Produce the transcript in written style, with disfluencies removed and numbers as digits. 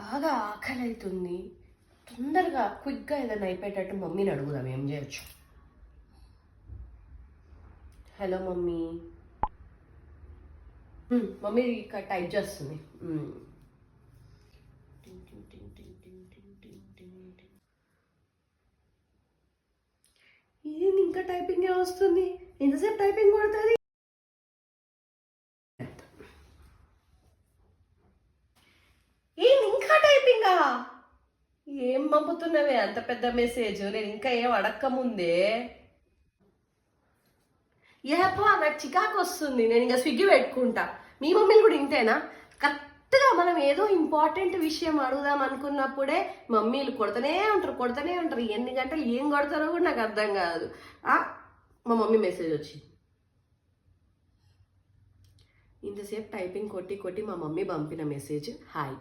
బాగా ఆకలి అవుతుంది, తొందరగా క్విక్గా ఏదైనా అయిపోయేటట్టు మమ్మీని అడుగుదాం ఏం చేయొచ్చు. Hello mummy. మమ్మీ ఇక్కడ టైప్ చేస్తుంది. ఇది ఇంకా టైపింగే వస్తుంది. ఎంతసేపు టైపింగ్ కొడుతుంది? ఇంకా టైపింగా? ఏం పంపుతున్నవే అంత పెద్ద మెసేజ్? నేను ఇంకా ఏం అడక్కముందే ఏపా నాకు చికాకు వస్తుంది. నేను ఇంకా స్విగ్గీ పెట్టుకుంటా. మీ మమ్మీని కూడా ఇంతేనా? కరెక్ట్గా మనం ఏదో ఇంపార్టెంట్ విషయం అడుగుదాం అనుకున్నప్పుడే మమ్మీలు కొడుతూనే ఉంటారు. ఎన్ని గంటలు ఏం కొడతారో కూడా నాకు అర్థం కాదు. మా మమ్మీ మెసేజ్ వచ్చింది. ఇంతసేపు టైపింగ్ కొట్టి మా మమ్మీ పంపిన మెసేజ్, హాయ్.